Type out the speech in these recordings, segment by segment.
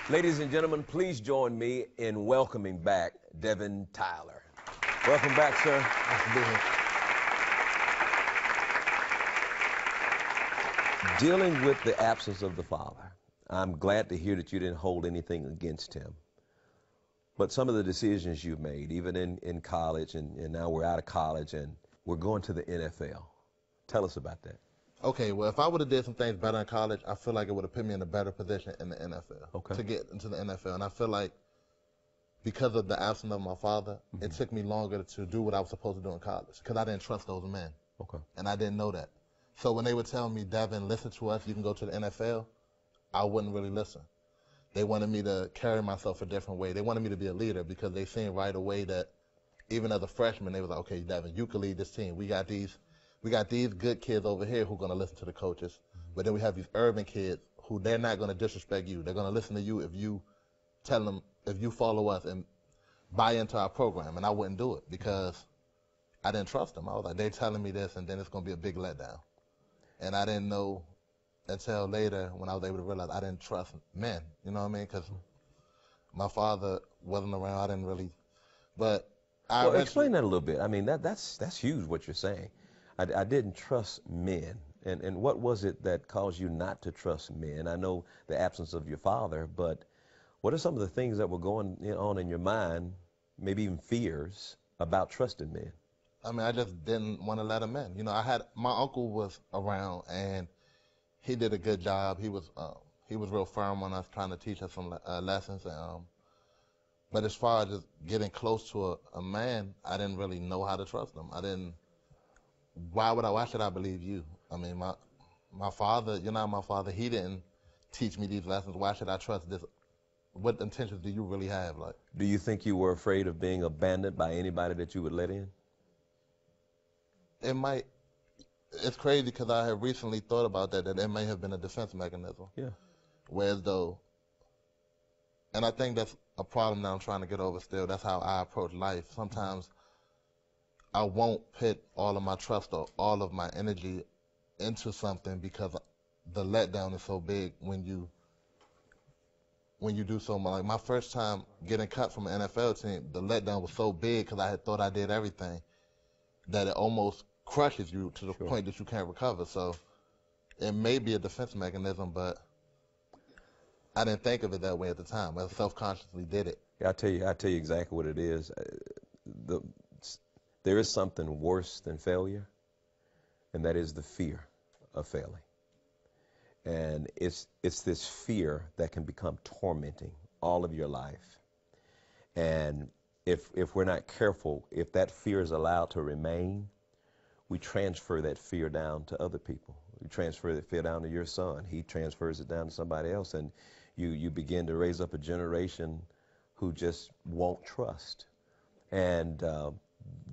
Ladies and gentlemen, please join me in welcoming back Devin Tyler. Welcome back, sir. Nice to be here. Dealing with the absence of the father, I'm glad to hear that you didn't hold anything against him. But some of the decisions you've made, even in college, and now we're out of college and we're going to the NFL. Tell us about that. Okay, well, if I would have did some things better in college, I feel like it would have put me in a better position in the NFL to get into the NFL. And I feel like because of the absence of my father, it took me longer to do what I was supposed to do in college because I didn't trust those men. Okay. And I didn't know that. So when they would tell me, Devin, listen to us, you can go to the NFL, I wouldn't really listen. They wanted me to carry myself a different way. They wanted me to be a leader because they seen right away that even as a freshman, they was like, okay, Devin, you can lead this team. We got these good kids over here who are going to listen to the coaches. But then we have these urban kids who they're not going to disrespect you. They're going to listen to you if you tell them, if you follow us and buy into our program. And I wouldn't do it because I didn't trust them. I was like, they're telling me this, and then it's going to be a big letdown. And I didn't know until later when I was able to realize I didn't trust men. You know what I mean? Because my father wasn't around. I didn't really. But I explain that a little bit. I mean, that's huge what you're saying. I didn't trust men. And what was it that caused you not to trust men? I know the absence of your father, but what are some of the things that were going on in your mind, maybe even fears, about trusting men? I mean, I just didn't want to let him in. You know, my uncle was around, and he did a good job. He was real firm on us, trying to teach us some lessons. But as far as just getting close to a man, I didn't really know how to trust him. I didn't. Why should I believe you? I mean, my father, you're not my father. He didn't teach me these lessons. Why should I trust this? What intentions do you really have? Like, do you think you were afraid of being abandoned by anybody that you would let in? It might. It's crazy because I have recently thought about that it may have been a defense mechanism. Yeah. Whereas though, and I think that's a problem that I'm trying to get over still. That's how I approach life. Sometimes I won't put all of my trust or all of my energy into something because the letdown is so big when you do so much. Like my first time getting cut from an NFL team, the letdown was so big because I had thought I did everything that it almost crushes you to the point that you can't recover. So it may be a defense mechanism, but I didn't think of it that way at the time. I self-consciously did it. Yeah, I tell you exactly what it is. There is something worse than failure, and that is the fear of failing. And it's this fear that can become tormenting all of your life. And if we're not careful, if that fear is allowed to remain, we transfer that fear down to other people. We transfer that fear down to your son. He transfers it down to somebody else, and you begin to raise up a generation who just won't trust. And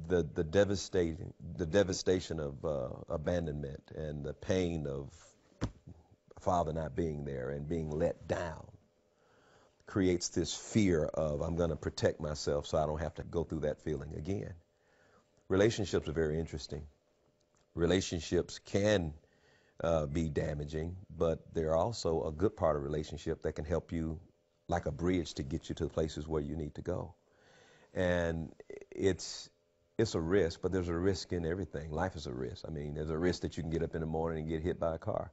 the devastation of abandonment and the pain of father not being there and being let down creates this fear of, I'm going to protect myself so I don't have to go through that feeling again. Relationships are very interesting. Relationships can be damaging, but they're also a good part of a relationship that can help you like a bridge to get you to the places where you need to go. And it's a risk, but there's a risk in everything. Life is a risk. I mean, there's a risk that you can get up in the morning and get hit by a car.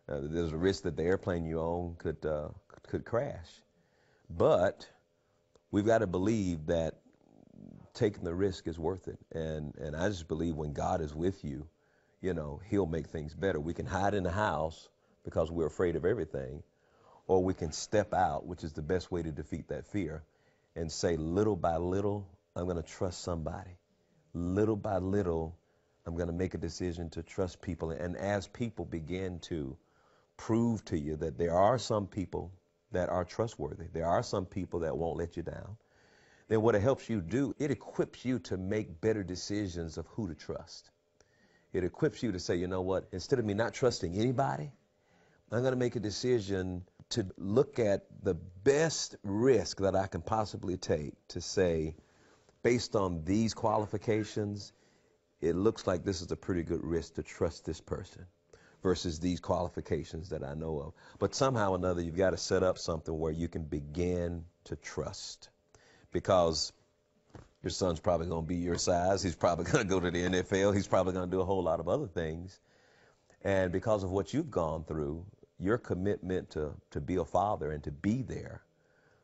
There's a risk that the airplane you own could crash. But we've got to believe that taking the risk is worth it. And I just believe when God is with you, you know, he'll make things better. We can hide in the house because we're afraid of everything, or we can step out, which is the best way to defeat that fear, and say, little by little, I'm going to trust somebody. Little by little, I'm going to make a decision to trust people. And as people begin to prove to you that there are some people that are trustworthy, there are some people that won't let you down, then what it helps you do, it equips you to make better decisions of who to trust. It equips you to say, you know what, instead of me not trusting anybody, I'm going to make a decision to look at the best risk that I can possibly take to say, based on these qualifications, it looks like this is a pretty good risk to trust this person. versus these qualifications that I know of. But somehow or another, you've got to set up something where you can begin to trust, because your son's probably going to be your size. He's probably going to go to the NFL. He's probably going to do a whole lot of other things. And because of what you've gone through, your commitment to be a father and to be there,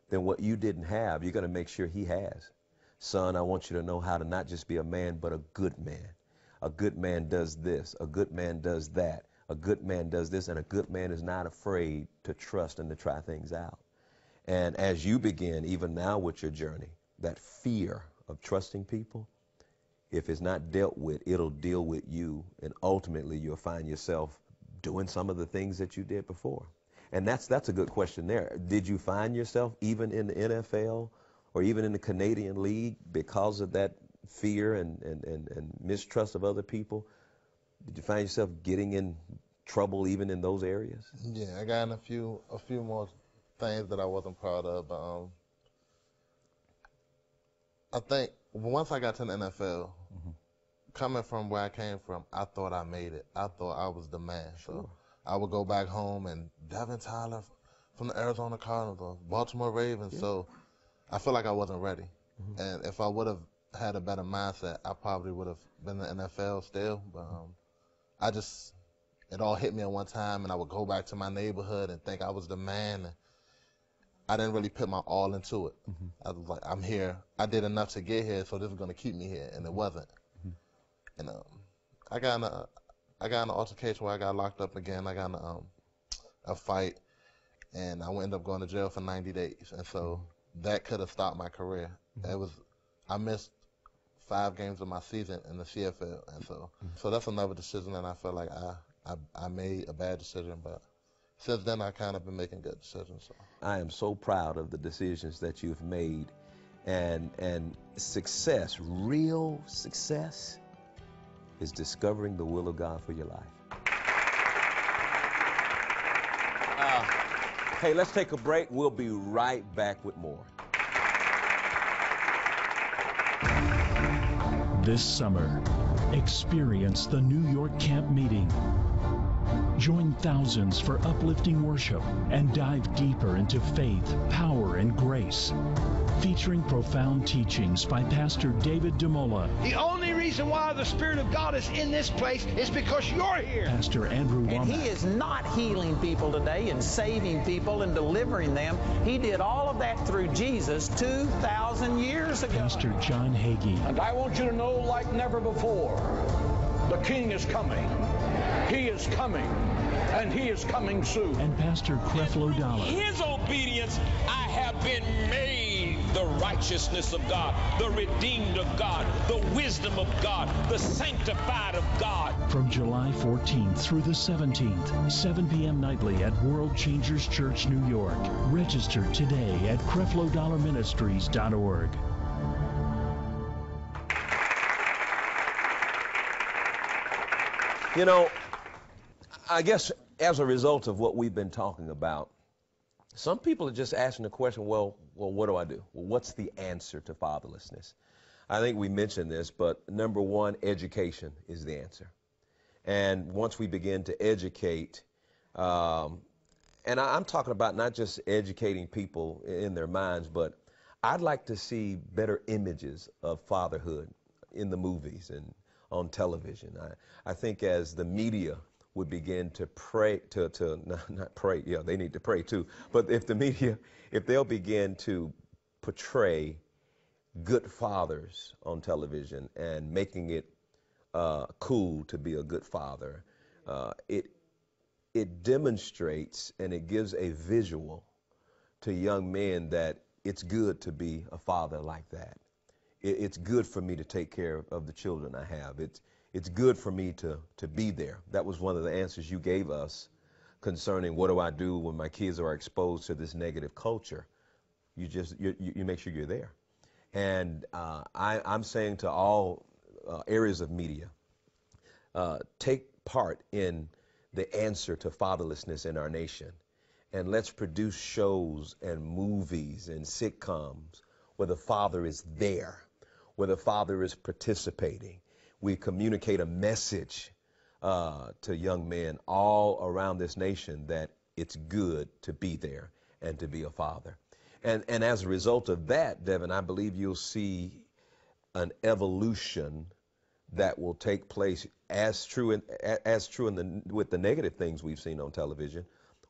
then what you didn't have, you're going to make sure he has. Son, I want you to know how to not just be a man, but a good man. A good man does this. A good man does that. A good man does this. And a good man is not afraid to trust and to try things out. And as you begin, even now with your journey, that fear of trusting people, if it's not dealt with, it'll deal with you. And ultimately, you'll find yourself doing some of the things that you did before. And that's a good question there. Did you find yourself even in the NFL or even in the Canadian League because of that fear and mistrust of other people? Did you find yourself getting in trouble even in those areas? Yeah, I got in a few more things that I wasn't proud of. But, I think once I got to the NFL, coming from where I came from, I thought I made it. I thought I was the man. Sure. So I would go back home and Devin Tyler from the Arizona Cardinals or Baltimore Ravens. Yeah. So I feel like I wasn't ready. And if I would have had a better mindset, I probably would have been in the NFL still. But it all hit me at one time, and I would go back to my neighborhood and think I was the man. And I didn't really put my all into it. I was like, I'm here. I did enough to get here, so this is going to keep me here, and it wasn't. And I got in an altercation where I got locked up again. I got in a fight, and I ended up going to jail for 90 days. And so that could have stopped my career. I missed 5 games of my season in the CFL, and so that's another decision, and I feel like I made a bad decision, but since then I kind of been making good decisions. So I am so proud of the decisions that you've made, and success, real success, is discovering the will of God for your life. Hey, let's take a break. We'll be right back with more. This summer, experience the New York Camp Meeting. Join thousands for uplifting worship and dive deeper into faith, power, and grace. Featuring profound teachings by Pastor David DeMola. The only reason why the Spirit of God is in this place is because you're here. Pastor Andrew Womack. And he is not healing people today and saving people and delivering them. He did all of that through Jesus 2,000 years ago. Pastor John Hagee. And I want you to know like never before, the King is coming. He is coming. And he is coming soon. And Pastor Creflo Dollar. His obedience, I have been made the righteousness of God, the redeemed of God, the wisdom of God, the sanctified of God. From July 14th through the 17th, 7 p.m. nightly at World Changers Church, New York. Register today at CrefloDollarMinistries.org. You know, I guess as a result of what we've been talking about, some people are just asking the question, well, what do I do? Well, what's the answer to fatherlessness? I think we mentioned this, but number one, education is the answer. And once we begin to educate, and I'm talking about not just educating people in their minds, but I'd like to see better images of fatherhood in the movies and on television. I think as the media would begin to pray, not pray, yeah, they need to pray too, but if the media, if they'll begin to portray good fathers on television and making it cool to be a good father, it demonstrates and it gives a visual to young men that it's good to be a father like that. It's good for me to take care of the children I have. It's good for me to be there. That was one of the answers you gave us concerning what do I do when my kids are exposed to this negative culture. You make sure you're there. And I'm saying to all areas of media, take part in the answer to fatherlessness in our nation. And let's produce shows and movies and sitcoms where the father is there, where the father is participating. We communicate a message to young men all around this nation that it's good to be there and to be a father. And as a result of that, Devin, I believe you'll see an evolution that will take place as true with the negative things we've seen on television.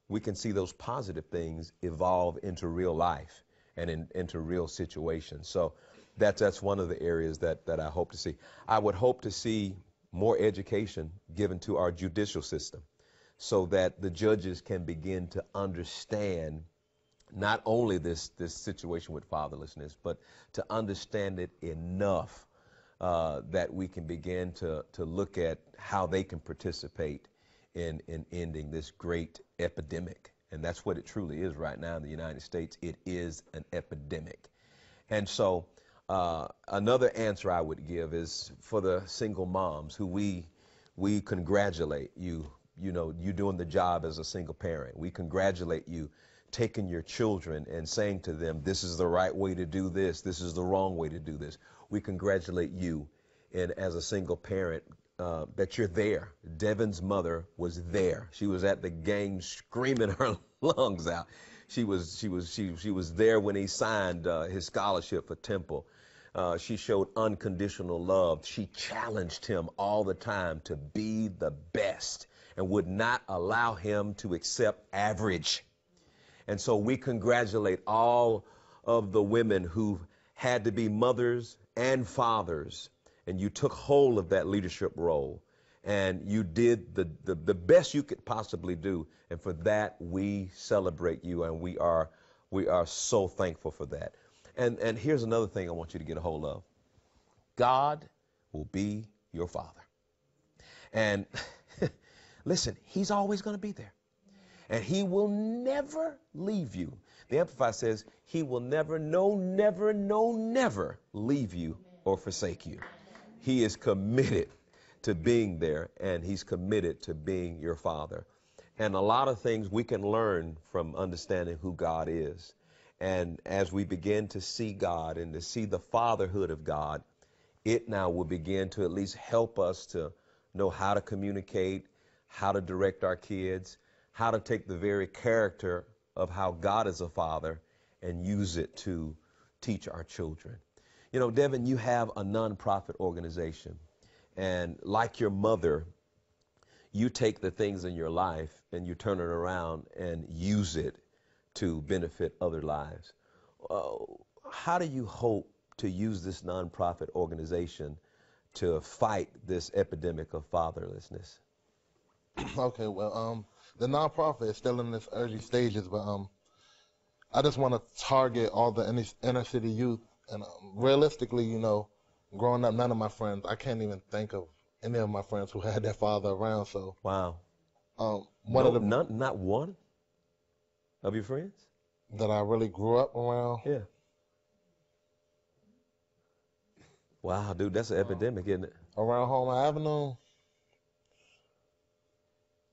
We can see those positive things evolve into real life and into real situations. So that's one of the areas that I hope to see. I would hope to see more education given to our judicial system so that the judges can begin to understand not only this situation with fatherlessness, but to understand it enough that we can begin to look at how they can participate in ending this great epidemic. And that's what it truly is right now in the United States. It is an epidemic. And so another answer I would give is for the single moms who we congratulate you. You know, you doing the job as a single parent. We congratulate you taking your children and saying to them, this is the right way to do this. This is the wrong way to do this. We congratulate you, and as a single parent, that you're there. Devin's mother was there. She was at the game screaming her lungs out. She was there when he signed his scholarship for Temple. She showed unconditional love. She challenged him all the time to be the best and would not allow him to accept average. And so we congratulate all of the women who had to be mothers and fathers, and you took hold of that leadership role, and you did the best you could possibly do. And for that, we celebrate you, and we are so thankful for that. And here's another thing I want you to get a hold of. God will be your father. And listen, he's always going to be there. And he will never leave you. The Amplified says he will never leave you or forsake you. He is committed to being there, and he's committed to being your father. And a lot of things we can learn from understanding who God is. And as we begin to see God and to see the fatherhood of God, it now will begin to at least help us to know how to communicate, how to direct our kids, how to take the very character of how God is a father and use it to teach our children. You know, Devin, you have a nonprofit organization, and like your mother, you take the things in your life and you turn it around and use it to benefit other lives. How do you hope to use this nonprofit organization to fight this epidemic of fatherlessness? Okay, well, the nonprofit is still in its early stages, but I just want to target all the inner city youth. And realistically, you know, growing up, none of my friends, I can't even think of any of my friends who had their father around. So wow, not one of your friends that I really grew up around. Yeah. Wow, dude, that's an epidemic, isn't it? Around Home Avenue.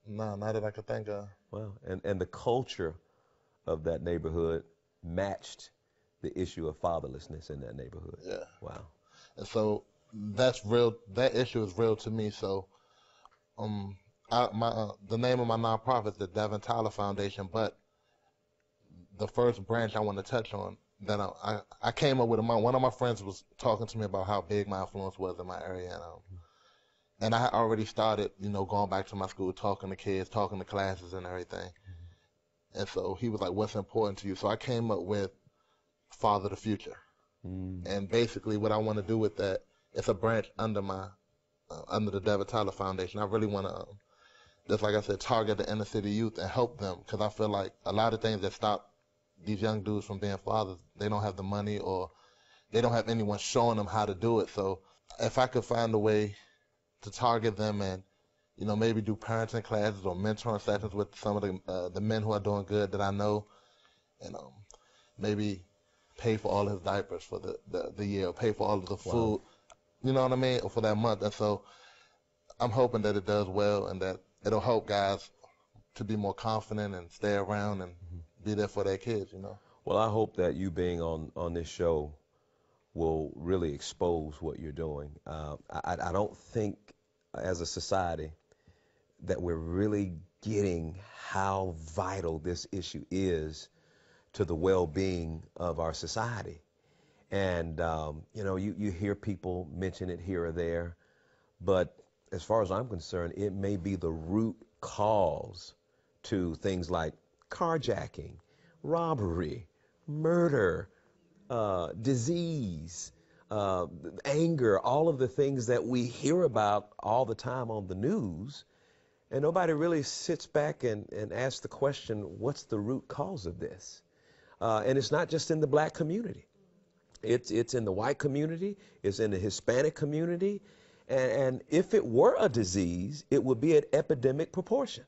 No, not that I could think of. Wow, and the culture of that neighborhood matched the issue of fatherlessness in that neighborhood. Yeah. Wow. And so that's real. That issue is real to me. So, the name of my nonprofit is the Devin Tyler Foundation. But the first branch I want to touch on that I came up with one of my friends was talking to me about how big my influence was in my area, and I had already started, you know, going back to my school, talking to kids, talking to classes and everything. And so he was like, "What's important to you?" So I came up with Father the Future. And basically what I want to do with that, it's a branch under under the Devin Tyler Foundation. I really want to, just like I said, target the inner city youth and help them, because I feel like a lot of things that stop these young dudes from being fathers, they don't have the money or they don't have anyone showing them how to do it. So if I could find a way to target them and, you know, maybe do parenting classes or mentoring sessions with some of the men who are doing good that I know, and maybe pay for all his diapers for the year, or pay for all of the food, you know what I mean, or for that month. And so I'm hoping that it does well and that it'll help guys to be more confident and stay around and be there for their kids, you know. Well, I hope that you being on this show will really expose what you're doing. I don't think as a society that we're really getting how vital this issue is to the well-being of our society. And, you hear people mention it here or there, but as far as I'm concerned, it may be the root cause to things like carjacking, robbery, murder, disease, anger, all of the things that we hear about all the time on the news. And nobody really sits back and asks the question, what's the root cause of this? And it's not just in the black community. It's in the white community. It's in the Hispanic community. And if it were a disease, it would be at epidemic proportion.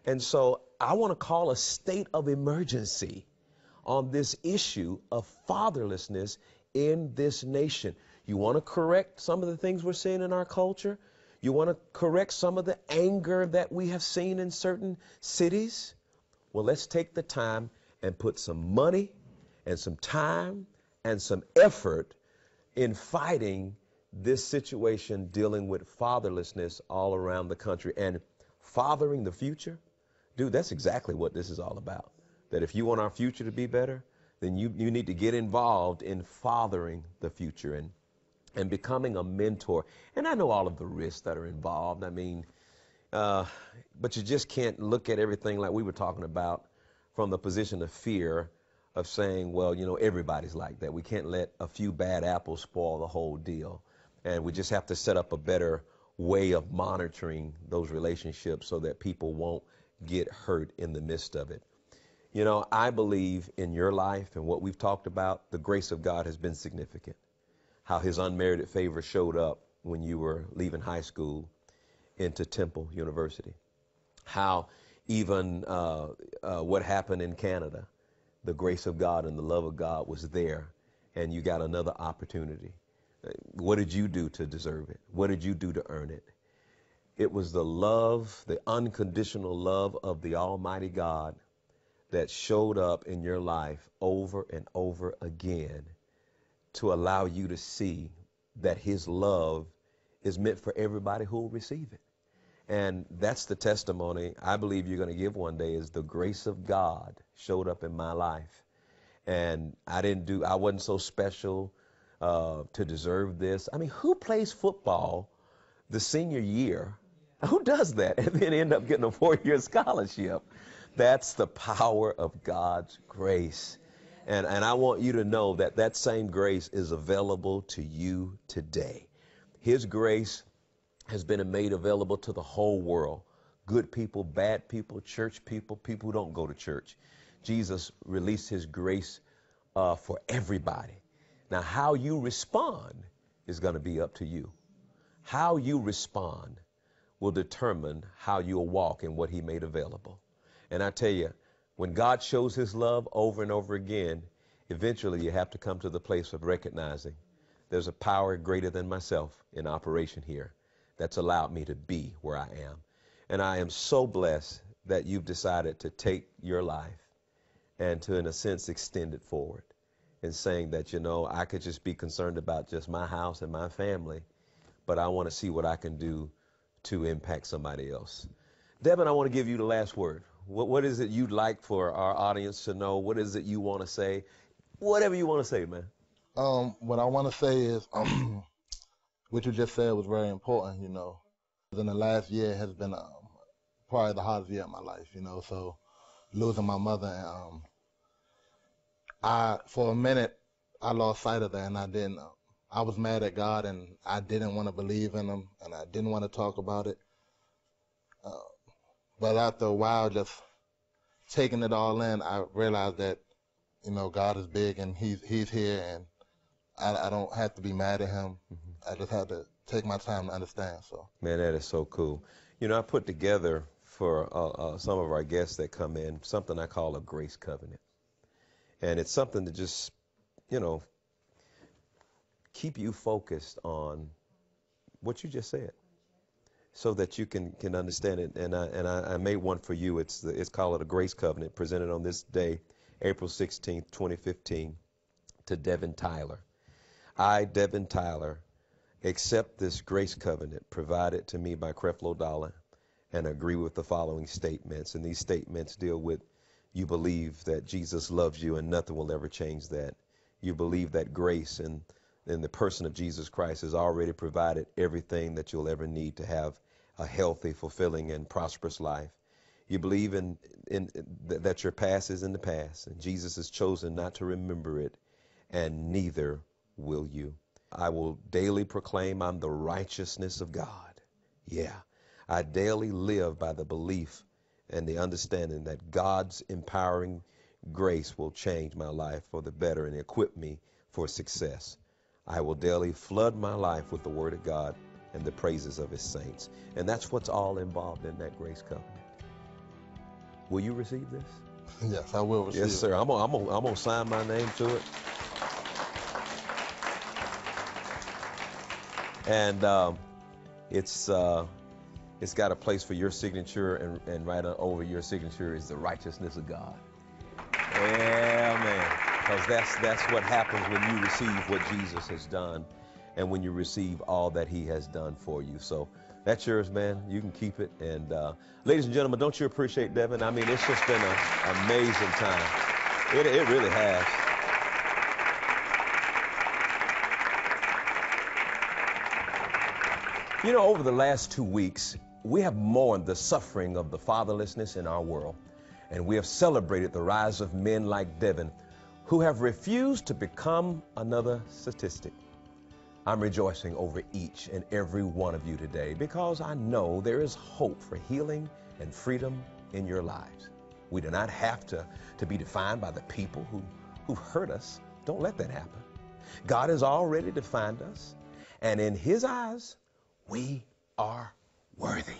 And so I want to call a state of emergency on this issue of fatherlessness in this nation. You want to correct some of the things we're seeing in our culture? You want to correct some of the anger that we have seen in certain cities? Well, let's take the time and put some money and some time and some effort in fighting this situation dealing with fatherlessness all around the country. And fathering the future, dude, that's exactly what this is all about. That if you want our future to be better, then you need to get involved in fathering the future and becoming a mentor. And I know all of the risks that are involved. I mean, but you just can't look at everything like we were talking about from the position of fear of saying, well, everybody's like that. We can't let a few bad apples spoil the whole deal. And we just have to set up a better way of monitoring those relationships so that people won't get hurt in the midst of it. I believe in your life and what we've talked about, the grace of God has been significant. How his unmerited favor showed up when you were leaving high school into Temple University. How even what happened in Canada, the grace of God and the love of God was there, and you got another opportunity. What did you do to deserve it? What did you do to earn it? It was the love, the unconditional love of the Almighty God that showed up in your life over and over again to allow you to see that his love is meant for everybody who will receive it. And that's the testimony I believe you're going to give one day, is the grace of God showed up in my life. And I wasn't so special to deserve this. I mean, who plays football the senior year? Who does that and then end up getting a 4-year scholarship? That's the power of God's grace. And I want you to know that that same grace is available to you today. His grace has been made available to the whole world. Good people, bad people, church people, people who don't go to church. Jesus released his grace for everybody. Now, how you respond is going to be up to you. How you respond will determine how you'll walk in what he made available. And I tell you, when God shows his love over and over again, eventually you have to come to the place of recognizing there's a power greater than myself in operation here that's allowed me to be where I am. And I am so blessed that you've decided to take your life and to, in a sense, extend it forward and saying that, I could just be concerned about just my house and my family, but I want to see what I can do to impact somebody else. Devin, I want to give you the last word. What is it you'd like for our audience to know? What is it you want to say? Whatever you want to say, man. What I want to say is, what you just said was very important, In the last year has been probably the hardest year of my life, so losing my mother. And for a minute, I lost sight of that, and I didn't. I was mad at God, and I didn't want to believe in him, and I didn't want to talk about it. But after a while, just taking it all in, I realized that, God is big, and he's here, and I don't have to be mad at him. Mm-hmm. I just had to take my time to understand. So, man, that is so cool. I put together for some of our guests that come in something I call a grace covenant. And it's something to just, keep you focused on what you just said so that you can understand it. And I made one for you. It's called a grace covenant, presented on this day, April 16th, 2015, to Devin Tyler. I, Devin Tyler, accept this grace covenant provided to me by Creflo Dollar and agree with the following statements. And these statements deal with: you believe that Jesus loves you and nothing will ever change that. You believe that grace and in the person of Jesus Christ has already provided everything that you'll ever need to have a healthy, fulfilling, and prosperous life. You believe that your past is in the past, and Jesus has chosen not to remember it, and neither will you. I will daily proclaim I'm the righteousness of God. Yeah, I daily live by the belief and the understanding that God's empowering grace will change my life for the better and equip me for success. I will daily flood my life with the Word of God and the praises of His saints. And that's what's all involved in that grace covenant. Will you receive this? Yes, I will receive it. Yes, sir. I'm gonna sign my name to it. And it's got a place for your signature, and right over your signature is the righteousness of God. Yeah, man. Because that's what happens when you receive what Jesus has done, and when you receive all that He has done for you. So that's yours, man. You can keep it. And ladies and gentlemen, don't you appreciate Devin? I mean, it's just been an amazing time. It really has. You know, over the last 2 weeks, we have mourned the suffering of the fatherlessness in our world, and we have celebrated the rise of men like Devin, who have refused to become another statistic. I'm rejoicing over each and every one of you today because I know there is hope for healing and freedom in your lives. We do not have to be defined by the people who hurt us. Don't let that happen. God has already defined us, and in His eyes, we are worthy.